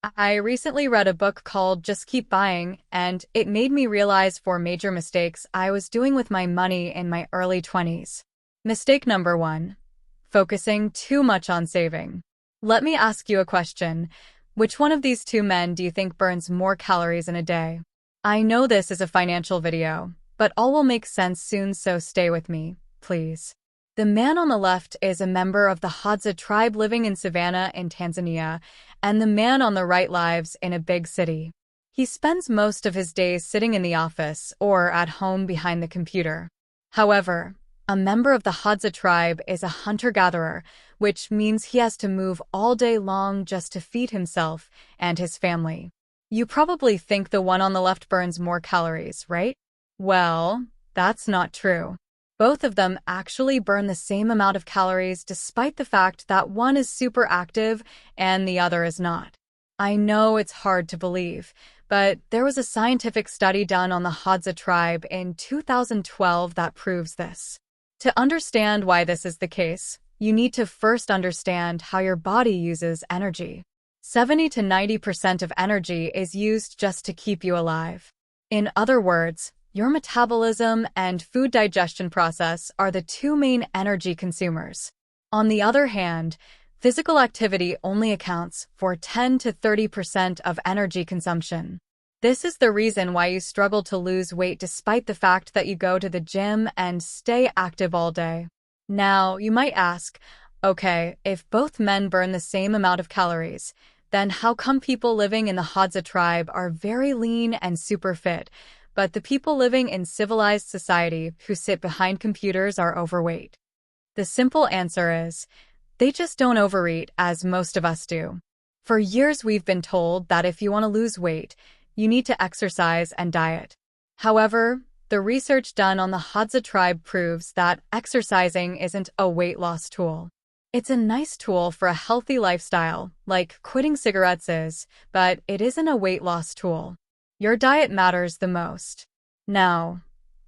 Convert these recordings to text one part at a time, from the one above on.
I recently read a book called Just Keep Buying, and it made me realize four major mistakes I was doing with my money in my early 20s. Mistake number one, focusing too much on saving. Let me ask you a question. Which one of these two men do you think burns more calories in a day? I know this is a financial video, but all will make sense soon, so stay with me, please. The man on the left is a member of the Hadza tribe living in Savannah in Tanzania, and the man on the right lives in a big city. He spends most of his days sitting in the office or at home behind the computer. However, a member of the Hadza tribe is a hunter-gatherer, which means he has to move all day long just to feed himself and his family. You probably think the one on the left burns more calories, right? Well, that's not true. Both of them actually burn the same amount of calories despite the fact that one is super active and the other is not. I know it's hard to believe, but there was a scientific study done on the Hadza tribe in 2012 that proves this. To understand why this is the case, you need to first understand how your body uses energy. 70 to 90% of energy is used just to keep you alive. In other words, your metabolism and food digestion process are the two main energy consumers. On the other hand, physical activity only accounts for 10 to 30% of energy consumption. This is the reason why you struggle to lose weight despite the fact that you go to the gym and stay active all day. Now, you might ask, okay, if both men burn the same amount of calories, then how come people living in the Hadza tribe are very lean and super fit, but the people living in civilized society who sit behind computers are overweight? The simple answer is, they just don't overeat as most of us do. For years we've been told that if you want to lose weight, you need to exercise and diet. However, the research done on the Hadza tribe proves that exercising isn't a weight loss tool. It's a nice tool for a healthy lifestyle, like quitting cigarettes is, but it isn't a weight loss tool. Your diet matters the most. Now,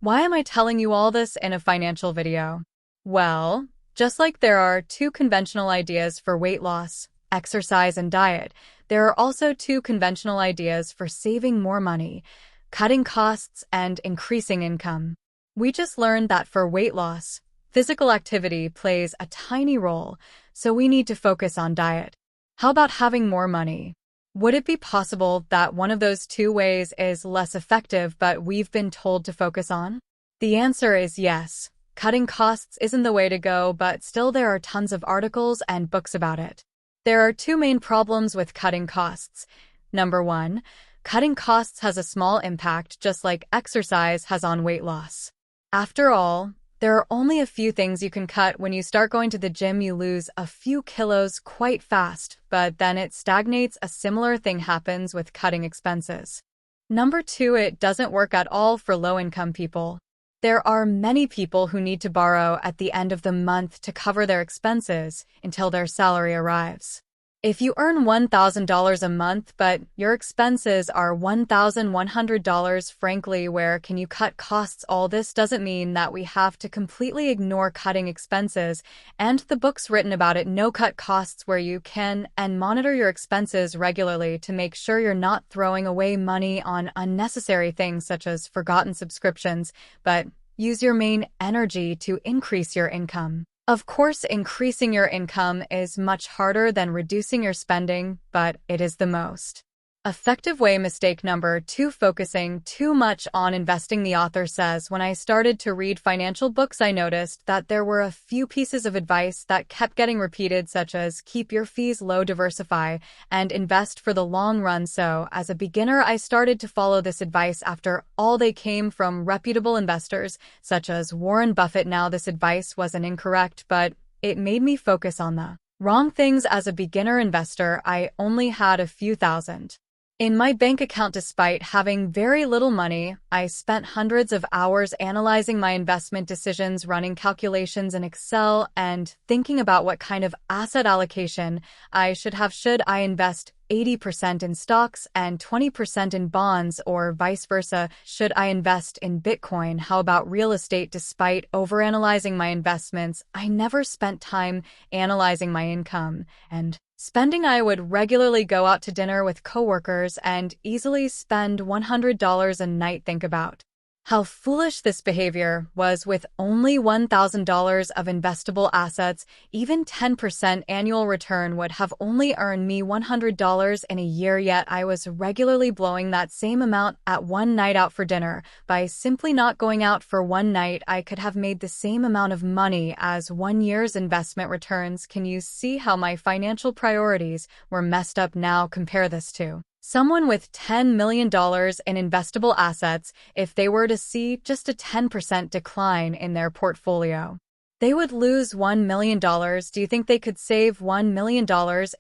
why am I telling you all this in a financial video? Well, just like there are two conventional ideas for weight loss, exercise and diet, there are also two conventional ideas for saving more money, cutting costs and increasing income. We just learned that for weight loss, physical activity plays a tiny role, so we need to focus on diet. How about having more money? Would it be possible that one of those two ways is less effective but we've been told to focus on? The answer is yes. Cutting costs isn't the way to go, but still there are tons of articles and books about it. There are two main problems with cutting costs. Number one, cutting costs has a small impact just like exercise has on weight loss. After all, there are only a few things you can cut. When you start going to the gym, you lose a few kilos quite fast, but then it stagnates. A similar thing happens with cutting expenses. Number two, it doesn't work at all for low-income people. There are many people who need to borrow at the end of the month to cover their expenses until their salary arrives. If you earn $1,000 a month but your expenses are $1,100, frankly, where can you cut costs? All this doesn't mean that we have to completely ignore cutting expenses, and the books written about it no cut costs where you can, and monitor your expenses regularly to make sure you're not throwing away money on unnecessary things such as forgotten subscriptions, but use your main energy to increase your income. Of course, increasing your income is much harder than reducing your spending, but it is the most effective way. Mistake number two, focusing too much on investing. The author says, when I started to read financial books, I noticed that there were a few pieces of advice that kept getting repeated, such as keep your fees low, diversify, and invest for the long run. So, as a beginner, I started to follow this advice. After all, they came from reputable investors, such as Warren Buffett. Now, this advice wasn't incorrect, but it made me focus on the wrong things. As a beginner investor, I only had a few thousand in my bank account. Despite having very little money, I spent hundreds of hours analyzing my investment decisions, running calculations in Excel, and thinking about what kind of asset allocation I should have. Should I invest 80% in stocks and 20% in bonds, or vice versa? Should I invest in Bitcoin? How about real estate? Despite overanalyzing my investments, I never spent time analyzing my income and spending. I would regularly go out to dinner with coworkers and easily spend $100 a night. Think about how foolish this behavior was. With only $1,000 of investable assets, even 10% annual return would have only earned me $100 in a year, yet I was regularly blowing that same amount at one night out for dinner. By simply not going out for one night, I could have made the same amount of money as 1 year's investment returns. Can you see how my financial priorities were messed up? Now compare this to someone with $10 million in investable assets. If they were to see just a 10% decline in their portfolio, they would lose $1 million. Do you think they could save $1 million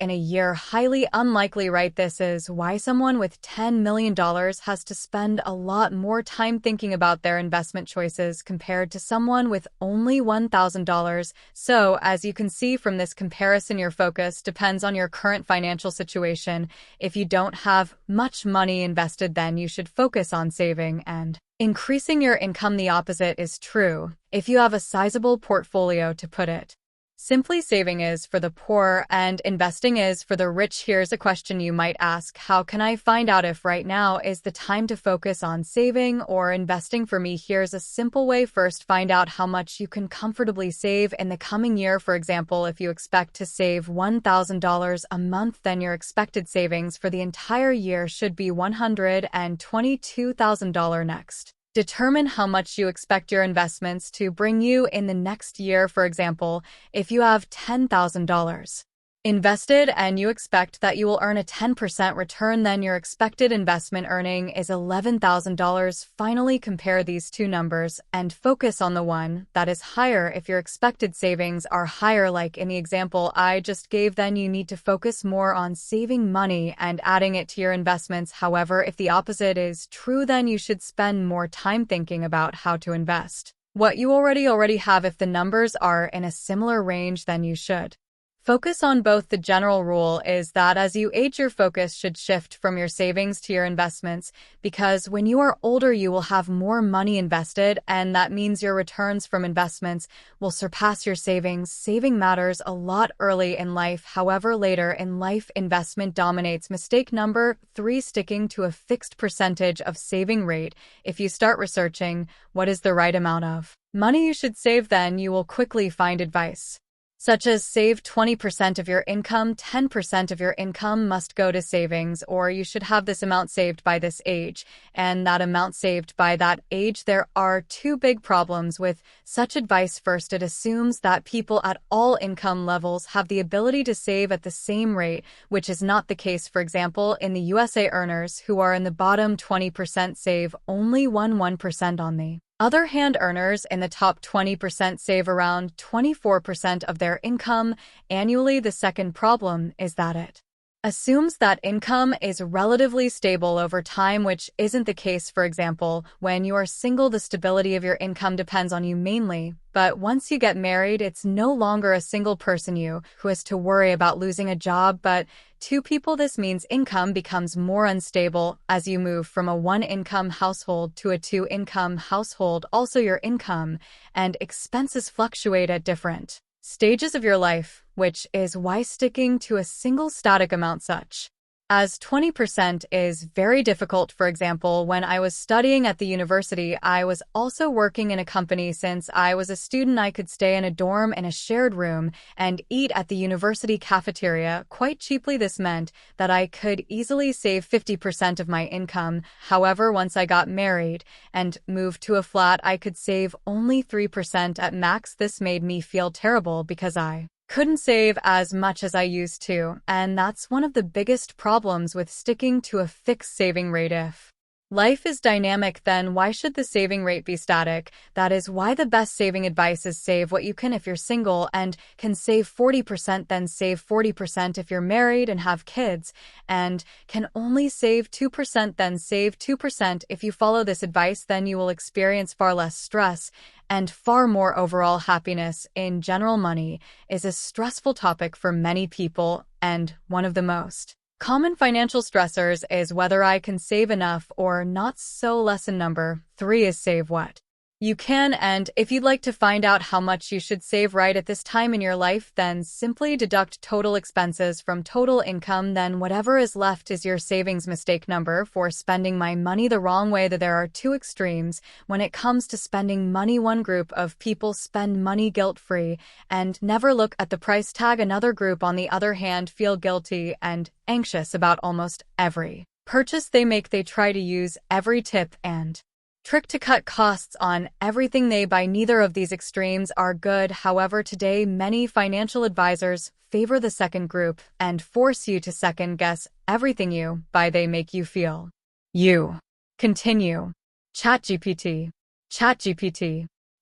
in a year? Highly unlikely, right? This is why someone with $10 million has to spend a lot more time thinking about their investment choices compared to someone with only $1,000. So, as you can see from this comparison, your focus depends on your current financial situation. If you don't have much money invested, then you should focus on saving and increasing your income. The opposite is true if you have a sizable portfolio. To put it simply, saving is for the poor and investing is for the rich. Here's a question you might ask: how can I find out if right now is the time to focus on saving or investing for me? Here's a simple way. First, find out how much you can comfortably save in the coming year. For example, if you expect to save $1,000 a month, then your expected savings for the entire year should be $122,000. Next, determine how much you expect your investments to bring you in the next year. For example, if you have $10,000 invested and you expect that you will earn a 10% return, then your expected investment earning is $11,000. Finally, compare these two numbers and focus on the one that is higher. If your expected savings are higher, like in the example I just gave, then you need to focus more on saving money and adding it to your investments. However, if the opposite is true, then you should spend more time thinking about how to invest what you already have. If the numbers are in a similar range, then you should focus on both. The general rule is that as you age, your focus should shift from your savings to your investments, because when you are older, you will have more money invested, and that means your returns from investments will surpass your savings. Saving matters a lot early in life. However, later in life, investment dominates. Mistake number 3: sticking to a fixed percentage of saving rate. If you start researching what is the right amount of money you should save, then you will quickly find advice such as save 20% of your income, 10% of your income must go to savings, or you should have this amount saved by this age, and that amount saved by that age. There are two big problems with such advice. First, it assumes that people at all income levels have the ability to save at the same rate, which is not the case. For example, in the USA, earners who are in the bottom 20% save only 1% on the other hand, earners in the top 20% save around 24% of their income annually. The second problem is that it assumes that income is relatively stable over time, which isn't the case. For example, when you are single, the stability of your income depends on you mainly. But once you get married, it's no longer a single person you who has to worry about losing a job, but two people. This means income becomes more unstable as you move from a one-income household to a two-income household. Also, your income and expenses fluctuate at different stages of your life, which is why sticking to a single static amount such as 20% is very difficult. For example, when I was studying at the university, I was also working in a company. Since I was a student, I could stay in a dorm in a shared room and eat at the university cafeteria quite cheaply. This meant that I could easily save 50% of my income. However, once I got married and moved to a flat, I could save only 3% at max. This made me feel terrible because I couldn't save as much as I used to, and that's one of the biggest problems with sticking to a fixed saving rate. If life is dynamic, then why should the saving rate be static? That is why the best saving advice is save what you can. If you're single and can save 40%, then save 40%. If you're married and have kids and can only save 2%, then save 2%. If you follow this advice, then you will experience far less stress and far more overall happiness. In general, money is a stressful topic for many people and one of the most Common financial stressors is whether I can save enough or not. So lesson number 3 is save what you can, and if you'd like to find out how much you should save right at this time in your life, then simply deduct total expenses from total income, then whatever is left is your savings. Mistake number 4, spending my money the wrong way. That there are two extremes when it comes to spending money. One group of people spend money guilt-free and never look at the price tag. Another group, on the other hand, feel guilty and anxious about almost every purchase they make. They try to use every tip and trick to cut costs on everything they buy. Neither of these extremes are good. However, today many financial advisors favor the second group and force you to second-guess everything you buy. They make you feel you continue ChatGPT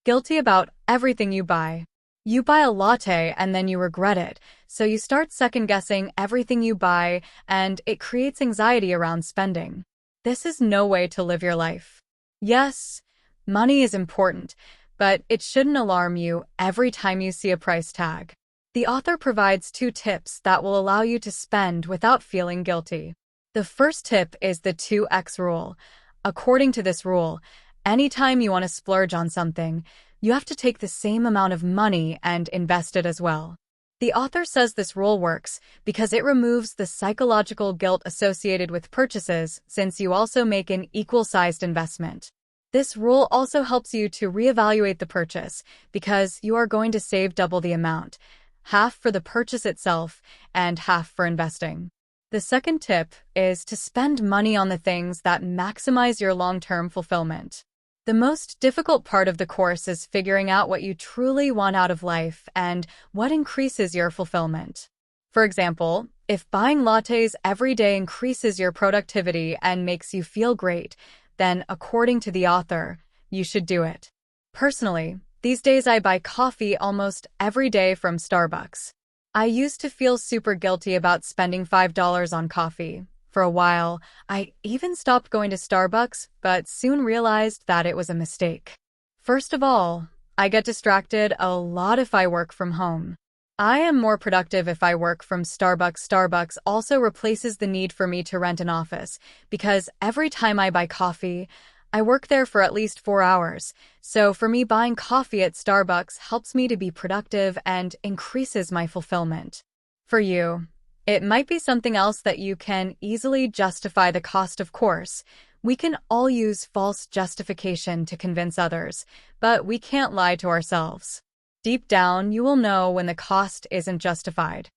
guilty about everything you buy. You buy a latte and then you regret it, so you start second-guessing everything you buy, and it creates anxiety around spending. This is no way to live your life. Yes, money is important, but it shouldn't alarm you every time you see a price tag. The author provides 2 tips that will allow you to spend without feeling guilty. The first tip is the 2x rule. According to this rule, anytime you want to splurge on something, you have to take the same amount of money and invest it as well. The author says this rule works because it removes the psychological guilt associated with purchases, since you also make an equal-sized investment. This rule also helps you to reevaluate the purchase because you are going to save double the amount, half for the purchase itself and half for investing. The second tip is to spend money on the things that maximize your long-term fulfillment. The most difficult part of the course is figuring out what you truly want out of life and what increases your fulfillment. For example, if buying lattes every day increases your productivity and makes you feel great, then according to the author, you should do it. Personally, these days I buy coffee almost every day from Starbucks. I used to feel super guilty about spending $5 on coffee. For a while, I even stopped going to Starbucks, but soon realized that it was a mistake. First of all, I get distracted a lot if I work from home. I am more productive if I work from Starbucks. Starbucks also replaces the need for me to rent an office, because every time I buy coffee, I work there for at least 4 hours. So for me, buying coffee at Starbucks helps me to be productive and increases my fulfillment. For you, it might be something else that you can easily justify the cost. Of course, we can all use false justification to convince others, but we can't lie to ourselves. Deep down, you will know when the cost isn't justified.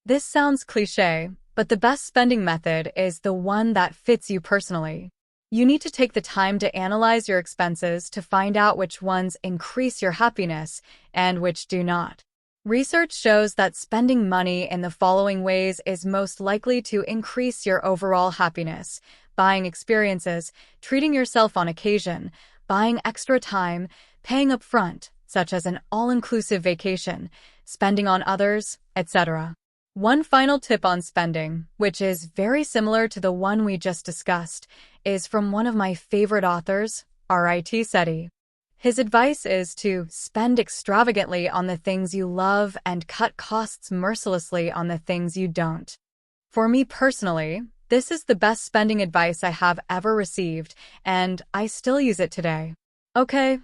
This sounds cliché, but the best spending method is the one that fits you personally. You need to take the time to analyze your expenses to find out which ones increase your happiness and which do not. Research shows that spending money in the following ways is most likely to increase your overall happiness: buying experiences, treating yourself on occasion, buying extra time, paying up front, such as an all-inclusive vacation, spending on others, etc. One final tip on spending, which is very similar to the one we just discussed, is from one of my favorite authors, R.I.T. Sethi. His advice is to spend extravagantly on the things you love and cut costs mercilessly on the things you don't. For me personally, this is the best spending advice I have ever received, and I still use it today. Okay,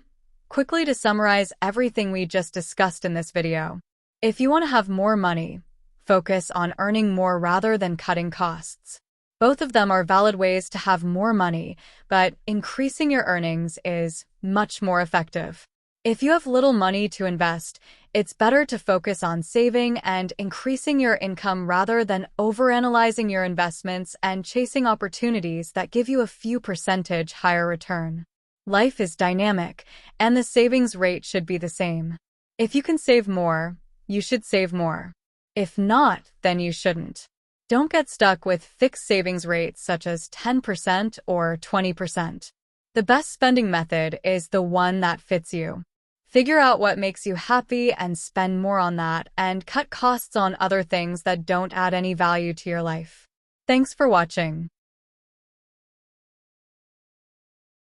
quickly to summarize everything we just discussed in this video. If you want to have more money, focus on earning more rather than cutting costs. Both of them are valid ways to have more money, but increasing your earnings is much more effective. If you have little money to invest, it's better to focus on saving and increasing your income rather than overanalyzing your investments and chasing opportunities that give you a few percentage higher return. Life is dynamic, and the savings rate should be the same. If you can save more, you should save more. If not, then you shouldn't. Don't get stuck with fixed savings rates such as 10% or 20%. The best spending method is the one that fits you. Figure out what makes you happy and spend more on that, and cut costs on other things that don't add any value to your life. Thanks for watching.